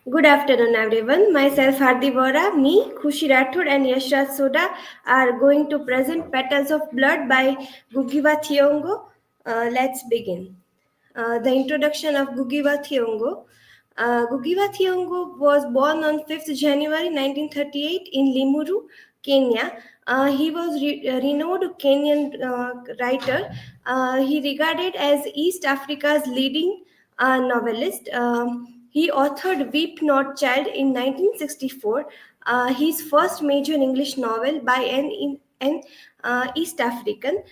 Good afternoon, everyone. Myself, Hardi Vora, me, Khushi Rathod, and Yashraj Soda are going to present Petals of Blood by Gugiwa Thiong'O. Let's begin. The introduction of Gugiwa Thiong'O. Gugiwa Thiong'O was born on 5th January 1938 in Limuru, Kenya. He was a renowned Kenyan writer. He regarded as East Africa's leading novelist. He authored Weep Not Child in 1964, his first major English novel by an East African.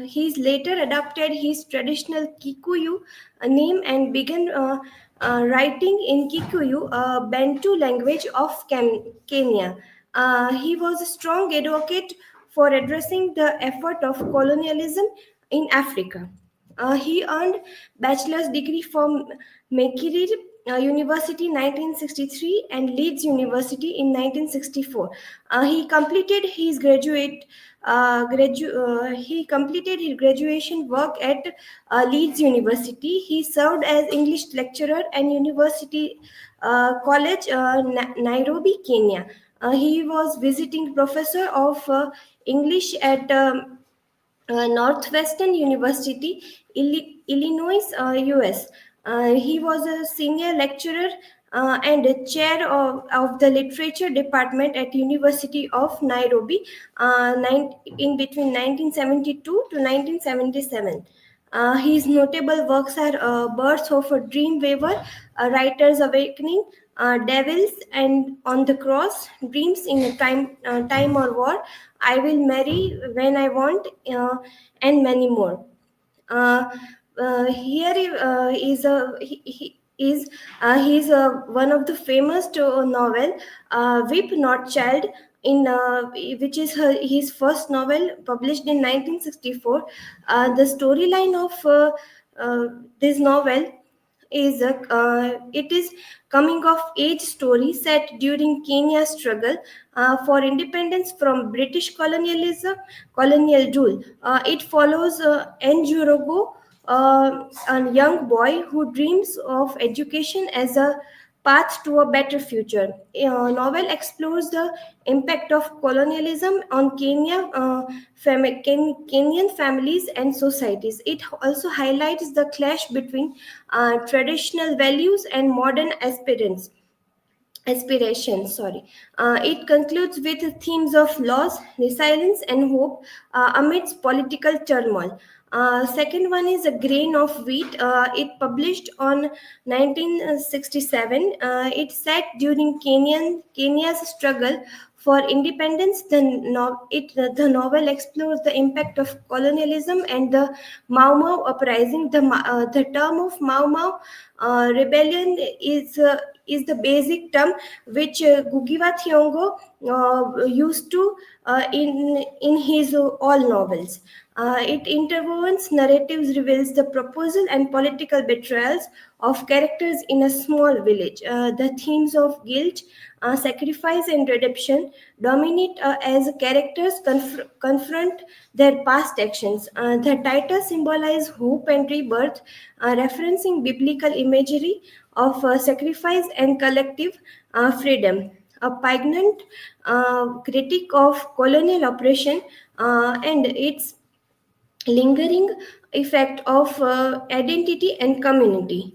He's later adopted his traditional Kikuyu name and began writing in Kikuyu, a Bantu language of Kenya. He was a strong advocate for addressing the effort of colonialism in Africa. He earned bachelor's degree from Makerere University 1963 and Leeds University in 1964. He completed his graduation work at Leeds University. He served as English lecturer and University College, Nairobi, Kenya. He was visiting professor of English at Northwestern University, Illinois, US. He was a senior lecturer and a chair of the literature department at University of Nairobi in between 1972 to 1977. His notable works are Birth of a Dream Weaver, A Writer's Awakening, Devils and On the Cross, Dreams in a Time or War, I Will Marry When I Want, and many more. Uh, here is a he is he's one of the famous novel Weep Not Child in which is his first novel published in 1964. The storyline of this novel is it is coming of age story set during Kenya's struggle for independence from British colonial rule. It follows Njorogo, a young boy who dreams of education as a path to a better future. Novel explores the impact of colonialism on Kenyan families and societies. It also highlights the clash between traditional values and modern aspirations. It concludes with themes of loss, resilience, and hope amidst political turmoil. Second one is A Grain of Wheat. It published on 1967. It set during Kenya's struggle for independence. The novel explores the impact of colonialism and the Mau Mau uprising. The term of Mau Mau rebellion is the basic term which Gugiwa Thiong'O used to in his all novels. It interwoven narratives, reveals the proposal and political betrayals of characters in a small village. The themes of guilt, sacrifice, and redemption dominate as characters confront their past actions. The title symbolizes hope and rebirth, referencing biblical imagery of sacrifice and collective freedom. A poignant critique of colonial oppression and its lingering effect of identity and community.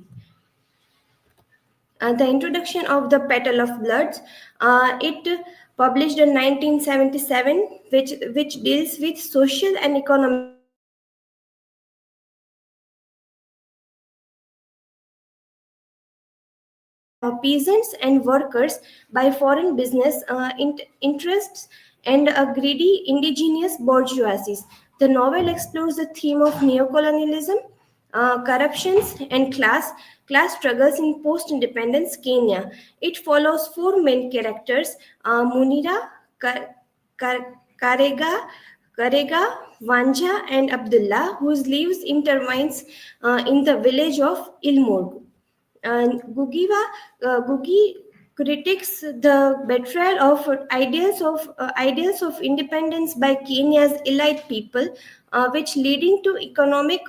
The introduction of the Petal of Bloods, it published in 1977, which deals with social and economic peasants and workers by foreign business interests and a greedy indigenous bourgeoisie. The novel explores the theme of neocolonialism, corruptions, and class struggles in post-independence Kenya. It follows four main characters: Munira, Karega, Wanja, and Abdullah, whose lives intertwines in the village of Ilmorgu. And Gugi critiques the betrayal of ideals of independence by Kenya's elite people, which leading to economic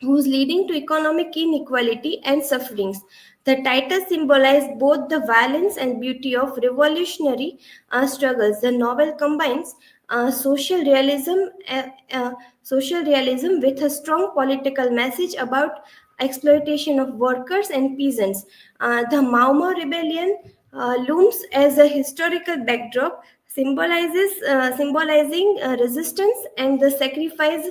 who's leading to economic inequality and sufferings. The title symbolizes both the violence and beauty of revolutionary struggles. The novel combines uh, social realism, uh, uh, social realism with a strong political message about exploitation of workers and peasants. The Mau Mau rebellion looms as a historical backdrop, symbolizing resistance and the sacrifice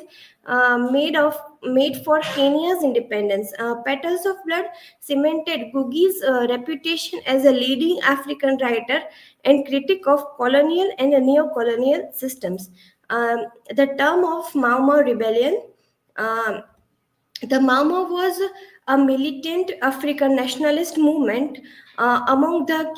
made for Kenya's independence. Petals of Blood cemented Ngugi's reputation as a leading African writer and critic of colonial and neo-colonial systems. The term of Mau Mau rebellion. um the Mama was a militant African nationalist movement among the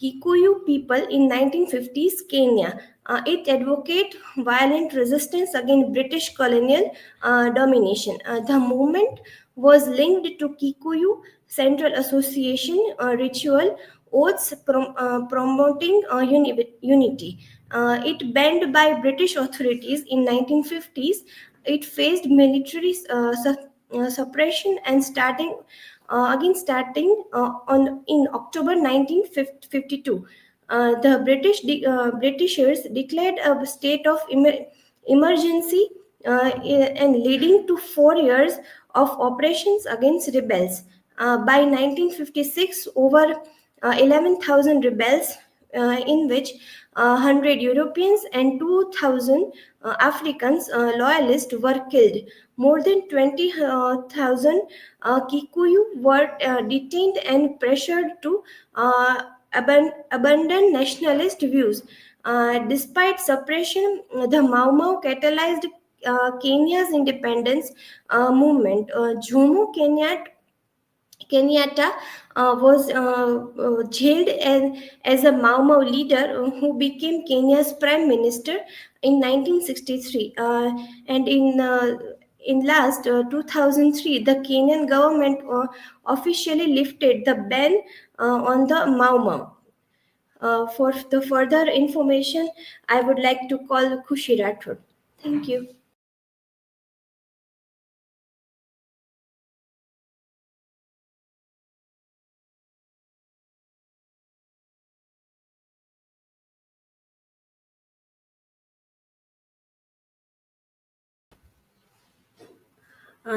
Kikuyu people in 1950s Kenya. It advocated violent resistance against British colonial domination. The movement was linked to Kikuyu Central Association ritual oaths promoting unity. It banned by British authorities in 1950s. It faced military suppression and starting on in October 1952. The Britishers declared a state of emergency and leading to 4 years of operations against rebels. By 1956, over 11,000 rebels, in which 100 Europeans and 2,000 Africans loyalists were killed. More than 20,000 Kikuyu were detained and pressured to abandon nationalist views. Despite suppression, the Mau Mau catalyzed Kenya's independence movement. Jomo Kenyatta was jailed as a Mau Mau leader who became Kenya's prime minister in 1963. In last 2003, the Kenyan government officially lifted the ban on the Mau Mau. For the further information, I would like to call Khushi Rathod. Thank you.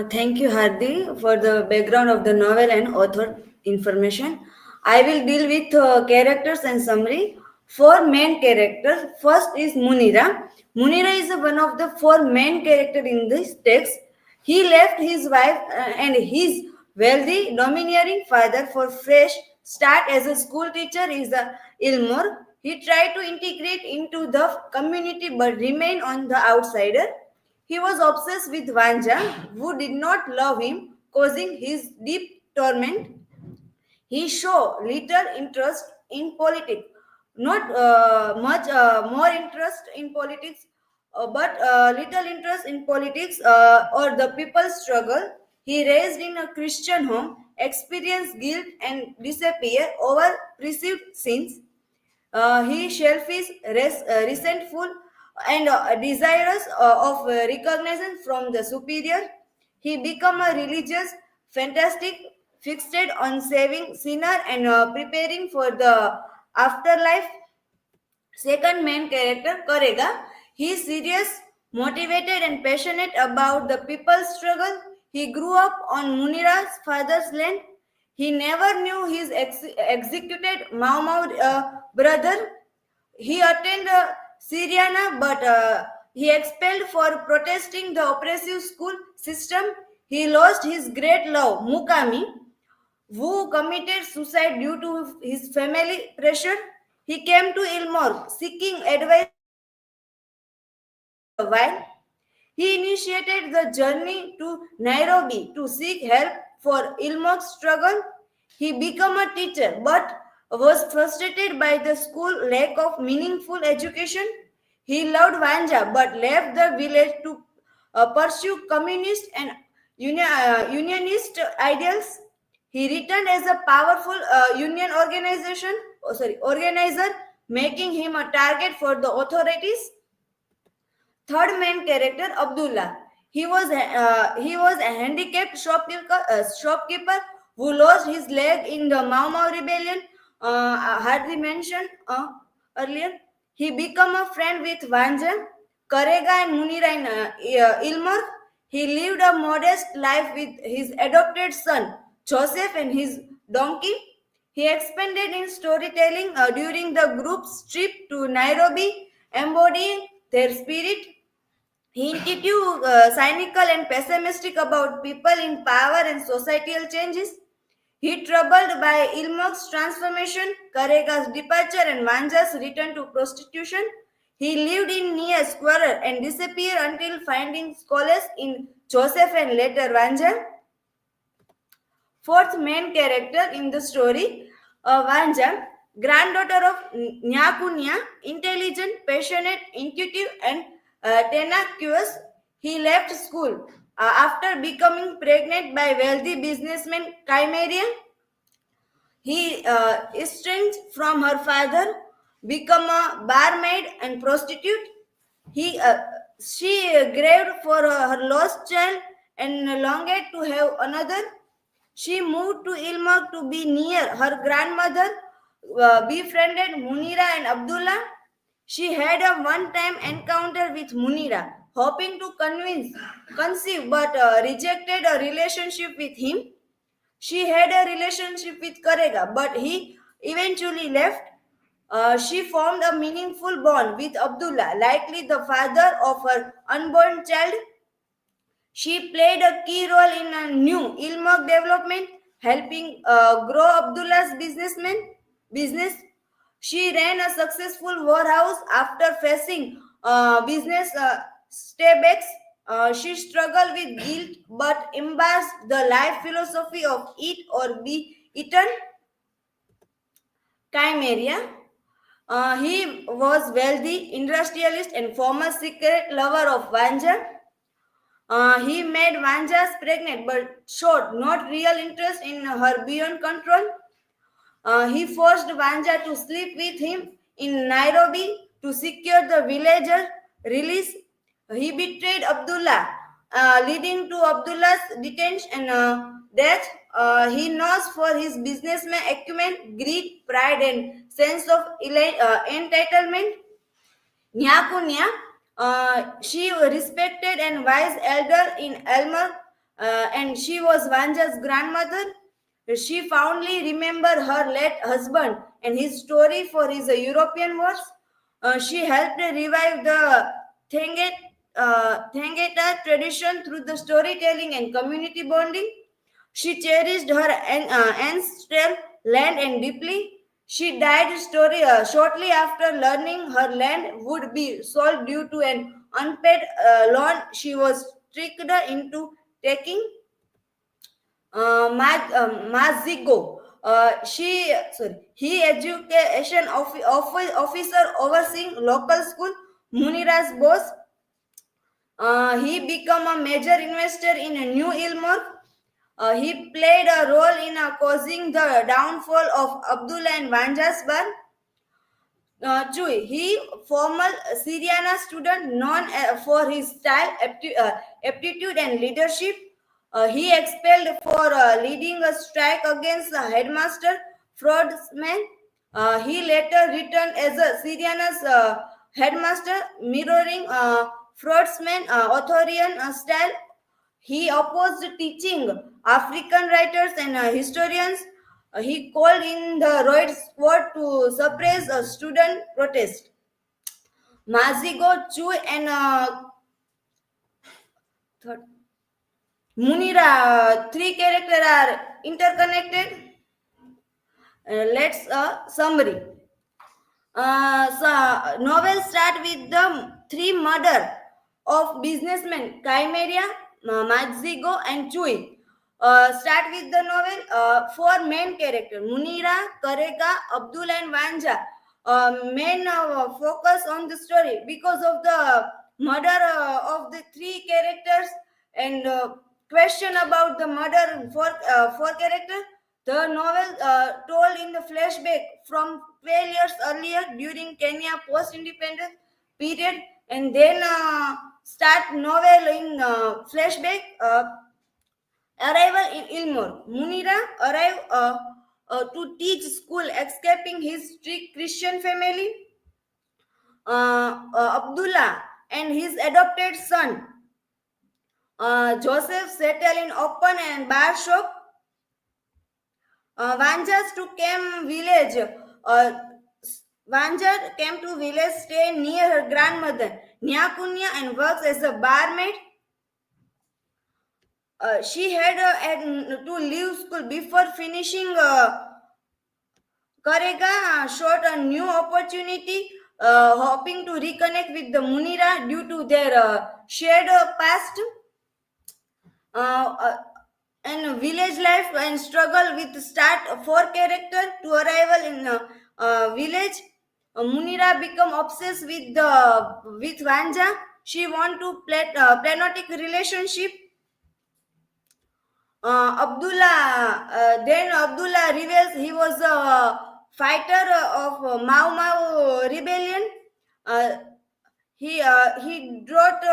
Thank you, Hardi, for the background of the novel and author information. I will deal with characters and summary. Four main characters. First is Munira. Munira is one of the four main characters in this text. He left his wife and his wealthy, domineering father for fresh start as a school teacher in the Ilmore. He tried to integrate into the community but remained on the outsider. He was obsessed with Vanja, who did not love him, causing his deep torment. He showed little interest in politics, not much more interest in politics, but little interest in politics or the people's struggle. He raised in a Christian home, experienced guilt and disappear over perceived sins. He selfish, resentful, and desirous of recognition from the superior. He become a religious, fantastic, fixated on saving sinner and preparing for the afterlife. Second main character, Korega. He is serious, motivated, and passionate about the people's struggle. He grew up on Munira's father's land. He never knew his executed Mau Mau brother. He attended Syriana, but he expelled for protesting the oppressive school system. He lost his great love, Mukami, who committed suicide due to his family pressure. He came to Ilmore seeking advice for a while. He initiated the journey to Nairobi to seek help for Ilmore's struggle. He became a teacher but was frustrated by the school lack of meaningful education. He loved Vanja but left the village to pursue communist and unionist ideals. He returned as a powerful union organizer, making him a target for the authorities. Third main character, Abdullah. He was a handicapped shopkeeper who lost his leg in the Mau Mau rebellion. Hardly mentioned earlier. He became a friend with Vanja, Karega, and Munira in Ilmor. He lived a modest life with his adopted son Joseph and his donkey. He expanded in storytelling during the group's trip to Nairobi, embodying their spirit. He intuitive, cynical, and pessimistic about people in power and societal changes. He troubled by Ilmok's transformation, Karega's departure, and Vanja's return to prostitution. He lived in near squalor and disappeared until finding scholars in Joseph and later Vanja. Fourth main character in the story, Vanja, granddaughter of Nyakunya, intelligent, passionate, intuitive, and tenacious. He left school after becoming pregnant by wealthy businessman Chimerian. He estranged from her father, become a barmaid and prostitute. She grieved for her lost child and longed to have another. She moved to Ilmag to be near her grandmother, befriended Munira and Abdullah. She had a one-time encounter with Munira, hoping to conceive, but rejected a relationship with him. She had a relationship with Karega, but he eventually left. She formed a meaningful bond with Abdullah, likely the father of her unborn child. She played a key role in a new Ilmog development, helping grow Abdullah's business. She ran a successful warehouse after facing business setbacks. She struggled with guilt but embraced the life philosophy of eat or be eaten. Chimeria. He was wealthy, industrialist, and former secret lover of Vanja. He made Vanjas pregnant but showed not real interest in her beyond control. He forced Vanja to sleep with him in Nairobi to secure the villager release. He betrayed Abdullah, leading to Abdullah's detention and death. He knows for his businessman acumen, greed, pride, and sense of entitlement. Nyakunya, she was respected and wise elder in Elmer, and she was Vanja's grandmother. She fondly remembered her late husband and his story for his European wars. She helped revive the Thangeta tradition through the storytelling and community bonding. She cherished her ancestral land and deeply. She died shortly after learning her land would be sold due to an unpaid loan she was tricked into taking. Mazigo. He education officer overseeing local school. Munira's boss. He became a major investor in a New Ilmore. He played a role in causing the downfall of Abdullah and Vanja's bar. Chui, he former Syriana student known for his style, aptitude and leadership. He expelled for leading a strike against the headmaster Fraudsman. He later returned as a Syriana's headmaster, mirroring Fraudsman authoritarian style. He opposed teaching African writers and historians. He called in the Royd Squad to suppress a student protest. Mazigo, Chu, and third, Munira, three characters are interconnected. Let's summary. Novel start with the three murder of businessmen Chimeria, Madzigo, and Chui. Start with the novel. Four main characters: Munira, Karega, Abdul, and Vanja. Main focus on the story because of the murder of the three characters and question about the murder four characters. The novel told in the flashback from 12 years earlier during Kenya post-independence period and then start novel in flashback. Arrival in Ilmore. Munira arrive to teach school, escaping his strict Christian family. Abdullah and his adopted son Joseph settle in open and bar shop. Vanjas to came village. Uh, Vanja came to village, stay near her grandmother Nyakunya, and works as a barmaid. She to leave school before finishing. Karega showed a new opportunity, hoping to reconnect with the Munira due to their shared past. Uh, uh, and village life and struggle with start four character to arrival in village. Munira become obsessed with Vanja. She want to platotic relationship. Then Abdullah reveals he was a fighter of Mau Mau rebellion. Uh, he brought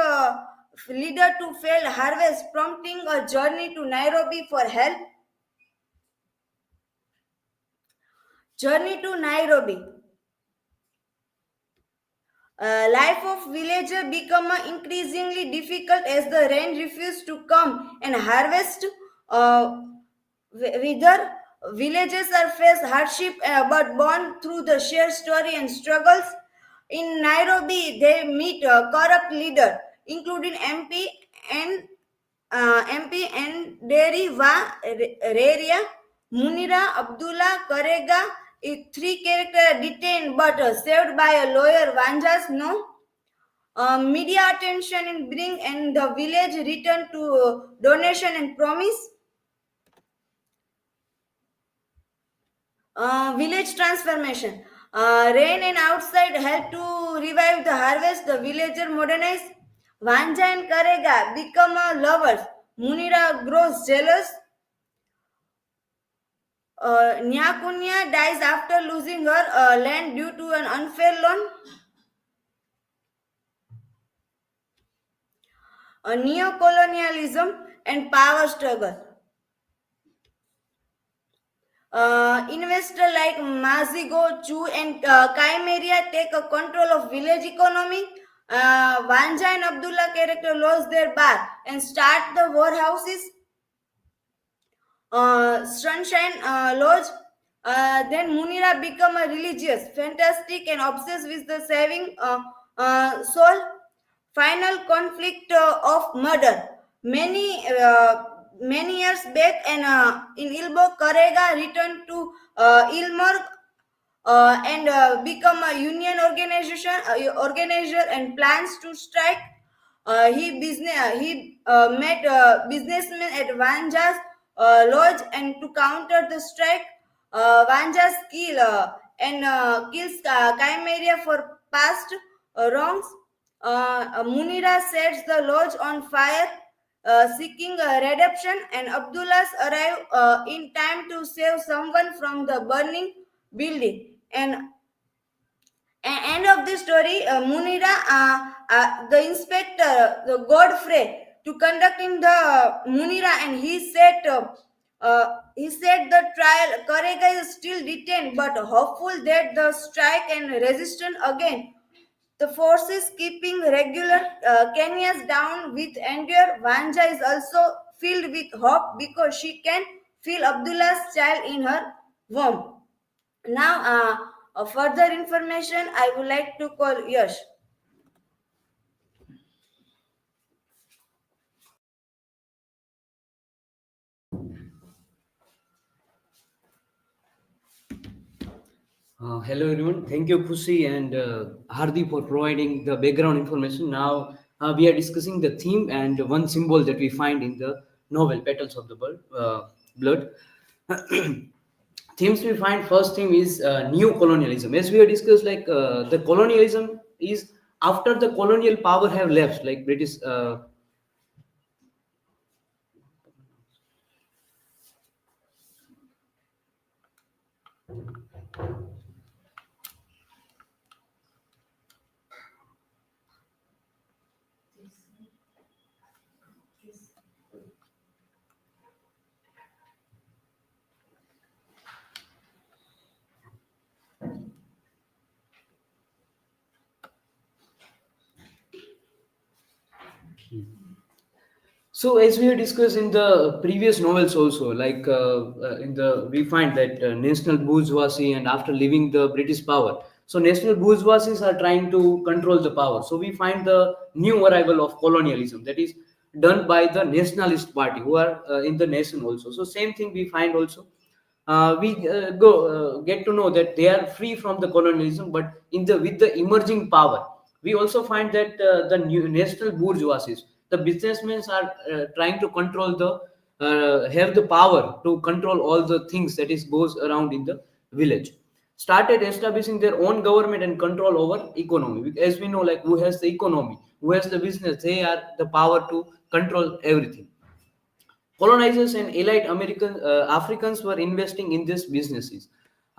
leader to fail harvest, prompting a journey to Nairobi for help. Journey to Nairobi. Life of villager become increasingly difficult as the rain refused to come and harvest. Whether villagers are face hardship but born through the shared story and struggles. In Nairobi, they meet a corrupt leader, including MP and Deriva Reria, Munira, Abdullah, Karega. Three characters detained but saved by a lawyer. Vanjas no. Media attention in bring and the village return to donation and promise. Village transformation. Rain and outside help to revive the harvest. The villager modernize. Vanja and Karega become lovers. Munira grows jealous. Nyakunya dies after losing her land due to an unfair loan. Neo-colonialism and power struggle. Investors like Mazigo, Chu, and Kaimeria take a control of village economy. Vanja and Abdullah character lost their bar and start the warehouses. Sunshine Lodge. Then Munira become a religious, fantastic, and obsessed with the saving soul. Final conflict of murder. Many years back, and in Ilbo, Karega returned to Ilmor and become a union organizer and plans to strike. He met businessmen at Vanja's lodge and to counter the strike. Vanja's kill and kills Chimera for past wrongs. Munira sets the lodge on fire, seeking redemption, and Abdullah's arrive in time to save someone from the burning building. And end of the story, Munira, the inspector, the Godfrey, to conducting the Munira, and he said the trial. Karega is still detained, but hopeful that the strike and resistance again. The forces keeping regular Kenyans down with endure. Vanja is also filled with hope because she can feel Abdullah's child in her womb. Now, further information I would like to call Yash. Hello everyone. Thank you, Kushi and Hardi, for providing the background information. Now we are discussing the theme and one symbol that we find in the novel Petals of the Blood. Themes we find, first theme is new colonialism. As we have discussed, like the colonialism is after the colonial power have left, like British. So, as we have discussed in the previous novels also, like in the we find that national bourgeoisie, and after leaving the British power, so national bourgeoisies are trying to control the power. So we find the new arrival of colonialism, that is done by the nationalist party who are in the nation also. So same thing we find also. We go get to know that they are free from the colonialism, but in the with the emerging power, we also find that the new national bourgeoisies, the businessmen are trying to control the have the power to control all the things that is goes around in the village, started establishing their own government and control over economy. As we know, like who has the economy, who has the business, they are the power to control everything. Colonizers and elite Africans were investing in these businesses.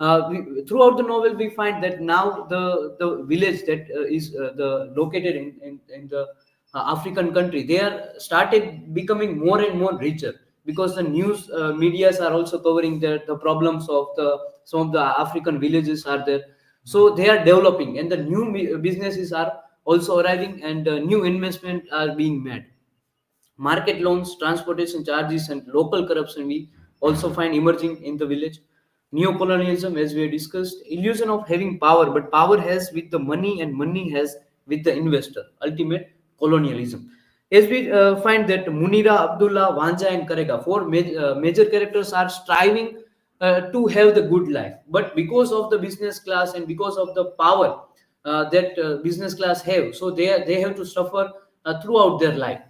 Throughout the novel, we find that now the village that is the located in the African country, they are started becoming more and more richer, because the news medias are also covering the problems of the some of the African villages are there. So they are developing, and the new businesses are also arriving, and new investment are being made. Market loans, transportation charges, and local corruption we also find emerging in the village. Neocolonialism, as we have discussed, illusion of having power, but power has with the money, and money has with the investor. Ultimate colonialism. As we find that Munira, Abdullah, Wanja, and Karega, four major characters are striving to have the good life, but because of the business class and because of the power that business class have, so they have to suffer throughout their life.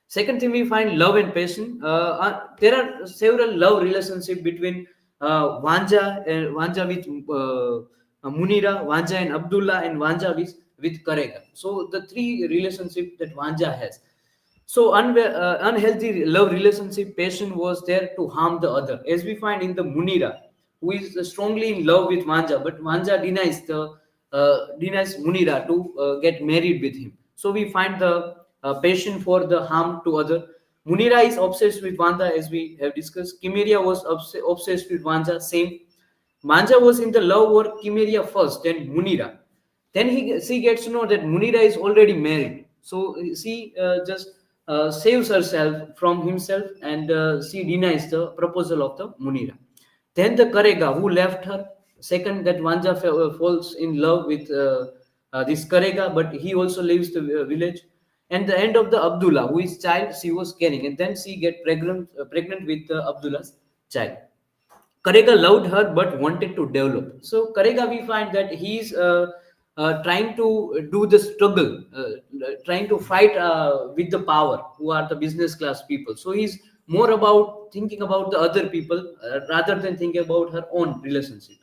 Second thing we find love and passion. There are several love relationship between Wanja with Munira, Wanja and Abdullah, and Wanja with Karega. So the three relationship that Wanja has. So unhealthy love relationship, passion was there to harm the other. As we find in the Munira, who is strongly in love with Wanja, but Wanja denies Munira to get married with him. So we find the passion for the harm to other. Munira is obsessed with Wanja, as we have discussed. Kimeria was obsessed with Wanja, same. Manja was in the love war Kimeria first, then Munira. Then she gets to know that Munira is already married. So she just saves herself from himself, and she denies the proposal of the Munira. Then the Karega, who left her, second that Wanja falls in love with this Karega, but he also leaves the village. And the end of the Abdullah, who is child she was carrying, and then she get pregnant with Abdullah's child. Karega loved her but wanted to develop. So Karega, we find that he's trying to do the struggle, trying to fight with the power, who are the business class people. So he's more about thinking about the other people rather than thinking about her own relationship,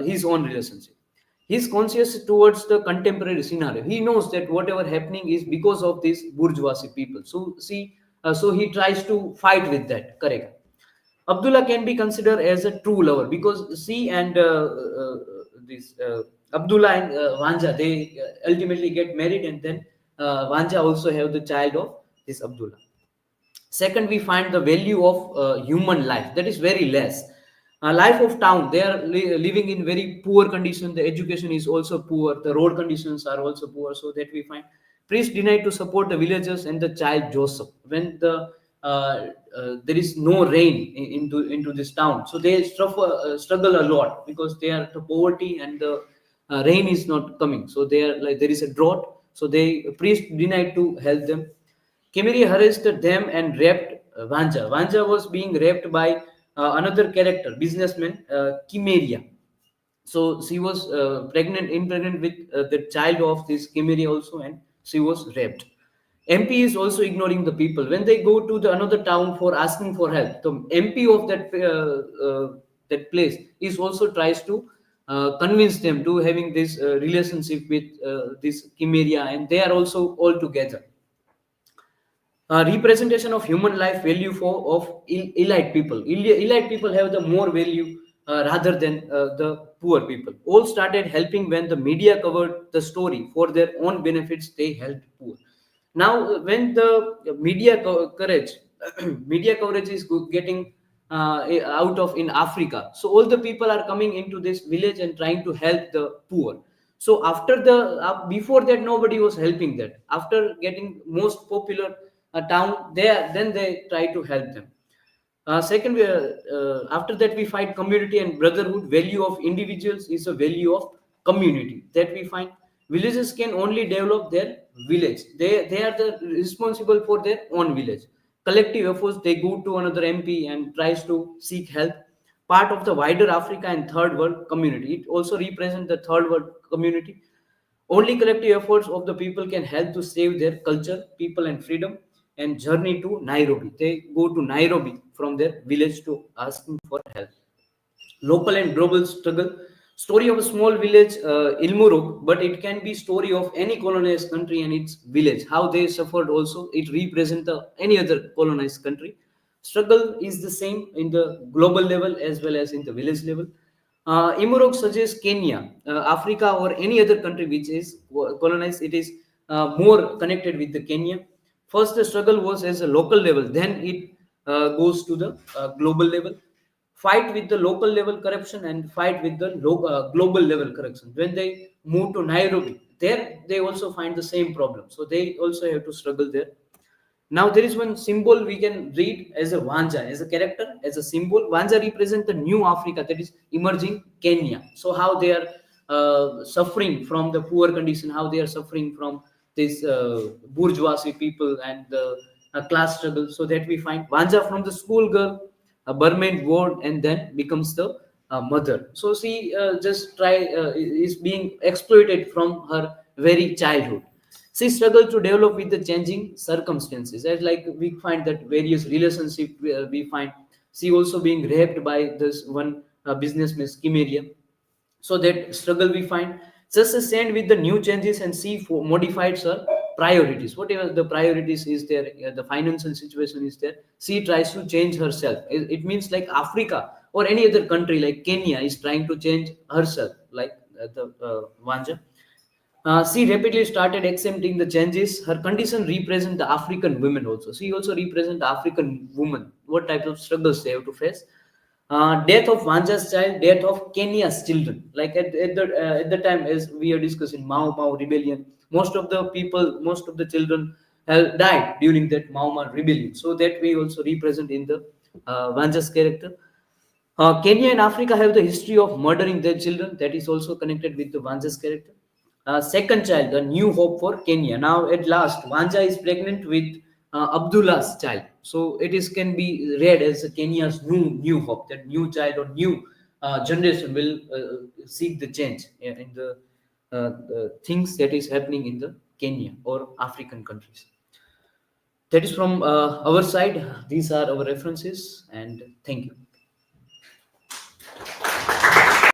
his own relationship. He's conscious towards the contemporary scenario. He knows that whatever happening is because of these bourgeoisie people. So see, so he tries to fight with that. Correct. Abdullah can be considered as a true lover, because she and this Abdullah and Wanja, they ultimately get married, and then Wanja also have the child of this Abdullah. Second, we find the value of human life, that is very less. Life of town, they are living in very poor condition. The education is also poor. The road conditions are also poor. So that we find priest denied to support the villagers and the child Joseph when there is no rain into this town. So they struggle a lot, because they are the poverty, and the rain is not coming. So they are like there is a drought. So they priest denied to help them. Kimiri harassed them and raped Vanja. Vanja was being raped by another character, businessman, Kimeria. So she was impregnant with the child of this Kimeria also, and she was raped. MP is also ignoring the people. When they go to the another town for asking for help, the MP of that place is also tries to convince them to having this relationship with this Kimeria, and they are also all together. Representation of human life value for of elite people. Elite people have the more value rather than the poor people. All started helping when the media covered the story for their own benefits. They helped poor. Now when the media coverage media coverage is getting out of in Africa, so all the people are coming into this village and trying to help the poor. So after the before that nobody was helping that. After getting most popular town there, then they try to help them. Second, after that we find community and brotherhood. Value of individuals is a value of community that we find. Villages can only develop their village. They are the responsible for their own village. Collective efforts. They go to another MP and tries to seek help. Part of the wider Africa and third world community. It also represents the third world community. Only collective efforts of the people can help to save their culture, people, and freedom. And journey to Nairobi. They go to Nairobi from their village to asking for help. Local and global struggle. Story of a small village, Ilmuruk, but it can be story of any colonized country and its village. How they suffered also. It represents any other colonized country. Struggle is the same in the global level as well as in the village level. Imurok suggests Kenya, Africa, or any other country which is colonized. It is more connected with the Kenya. First, the struggle was as a local level, then it goes to the global level. Fight with the local level corruption and fight with the global level corruption. When they move to Nairobi, there they also find the same problem. So they also have to struggle there. Now there is one symbol we can read as a Vanja, as a character, as a symbol. Vanja represents the new Africa that is emerging Kenya. So how they are suffering from the poor condition, how they are suffering from this bourgeoisie people and the class struggle. So that we find Vanja from the school girl, a Burmese ward, and then becomes the mother. So she just try is being exploited from her very childhood. She struggled to develop with the changing circumstances. As like we find that various relationship we find she also being raped by this one businessman Kimeria. So that struggle we find just a stand with the new changes and see for modified her priorities. Whatever the priorities is there, the financial situation is there, she tries to change herself. It means like Africa or any other country like Kenya is trying to change herself, like the Vanja. She rapidly started accepting the changes. Her condition represent the African women also. She also represent the African woman. What type of struggles they have to face. Death of Vanja's child, death of Kenya's children. Like at the time, as we are discussing, Mau Mau rebellion. Most of the people, most of the children have died during that Mau Mau rebellion. So that we also represent in the Vanja's character. Kenya and Africa have the history of murdering their children. That is also connected with the Vanja's character. Second child, the new hope for Kenya. Now, at last, Vanja is pregnant with Abdullah's child. So it is can be read as Kenya's new hope. That new child or new generation will seek the change in the things that is happening in the Kenya or African countries. That is from our side. These are our references, and thank you.